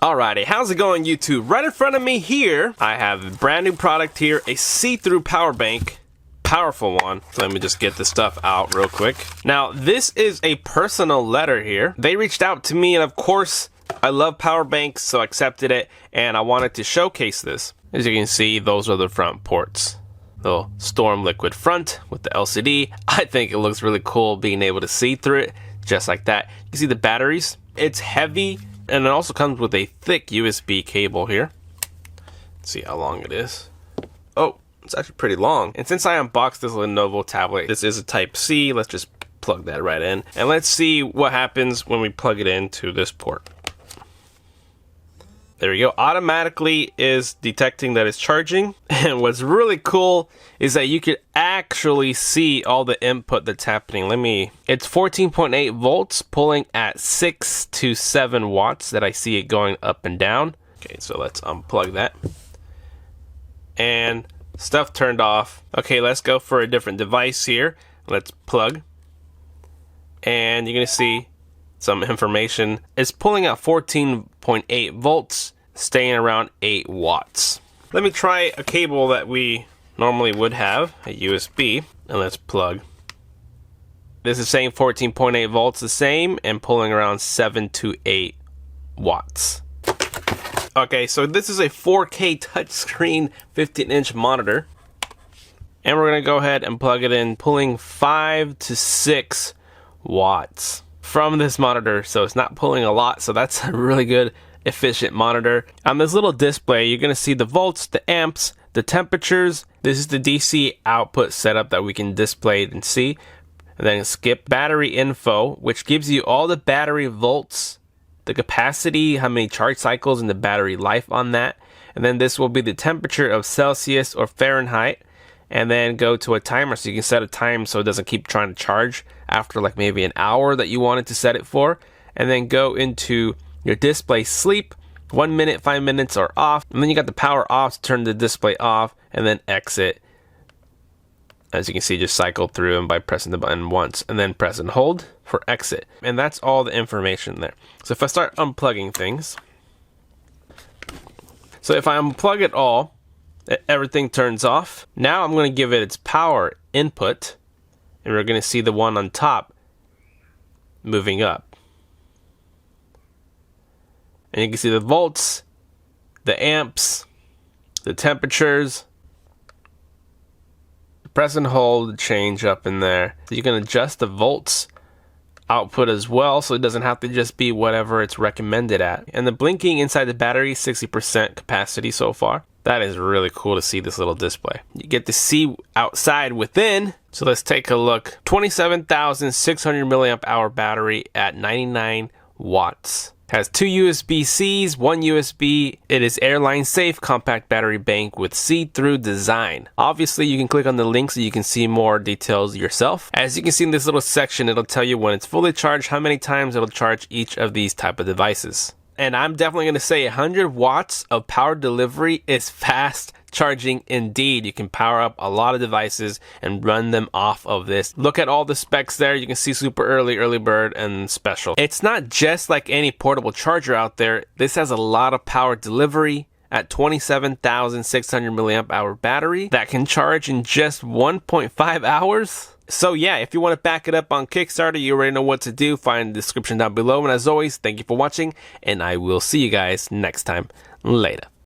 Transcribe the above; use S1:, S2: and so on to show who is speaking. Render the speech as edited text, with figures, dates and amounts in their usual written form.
S1: Alrighty, how's it going, YouTube? Right in front of me here, I have a brand new product here, a see-through power bank. Powerful one. So let me just get this stuff out real quick. Now, this is a personal letter here. They reached out to me, and of course, I love power banks, so I accepted it, and I wanted to showcase this. As you can see, those are the front ports. The Storm Liquid front with the LCD. I think it looks really cool being able to see through it, just like that. You can see the batteries. It's heavy. And it also comes with a thick USB cable here. Let's see how long it is. Oh, it's actually pretty long. And since I unboxed this Lenovo tablet, this is a Type-C. Let's just plug that right in. And let's see what happens when we plug it into this port. There we go. Automatically is detecting that it's charging. And what's really cool is that you could actually see all the input that's happening. It's 14.8 volts pulling at 6 to 7 watts that I see it going up and down. Okay, so let's unplug that. And stuff turned off. Okay, let's go for a different device here. Let's plug. And you're gonna see some information. It's pulling out 14.8 volts, staying around 8 watts. Let me try a cable that we normally would have, a USB, and let's plug. This is saying 14.8 volts the same and pulling around 7 to 8 watts. Okay, so this is a 4K touchscreen 15-inch monitor. And we're gonna go ahead and plug it in, pulling 5 to 6 watts from this monitor, so it's not pulling a lot, so that's a really good efficient monitor. On this little display, you're going to see the volts, the amps, the temperatures. This is the DC output setup that we can display and see. And then skip battery info, which gives you all the battery volts, the capacity, how many charge cycles, and the battery life on that. And then this will be the temperature of Celsius or Fahrenheit. And then go to a timer, so you can set a time so it doesn't keep trying to charge after like maybe an hour that you wanted to set it for. And then go into your display sleep, 1 minute, 5 minutes are off. And then you got the power off to turn the display off, and then exit. As you can see, just cycle through them by pressing the button once and then press and hold for exit. And that's all the information there. So if I start unplugging things, so if I unplug it all, everything turns off. Now I'm going to give it its power input, and we're going to see the one on top moving up. And you can see the volts, the amps, the temperatures. Press and hold, change up in there. So you can adjust the volts output as well, so it doesn't have to just be whatever it's recommended at. And the blinking inside the battery, 60% capacity so far. That is really cool to see this little display. You get to see outside within. So let's take a look. 27,600 milliamp hour battery at 99 watts. Has 2 USB-Cs, 1 USB. It is airline safe compact battery bank with see-through design. Obviously, you can click on the link so you can see more details yourself. As you can see in this little section, it'll tell you when it's fully charged, how many times it'll charge each of these type of devices. And I'm definitely going to say 100 watts of power delivery is fast charging indeed. You can power up a lot of devices and run them off of this. Look at all the specs there. You can see super early, early bird, and special. It's not just like any portable charger out there. This has a lot of power delivery at 27,600 milliamp hour battery that can charge in just 1.5 hours. So yeah, if you want to back it up on Kickstarter, you already know what to do. Find the description down below. And as always, thank you for watching, and I will see you guys next time. Later.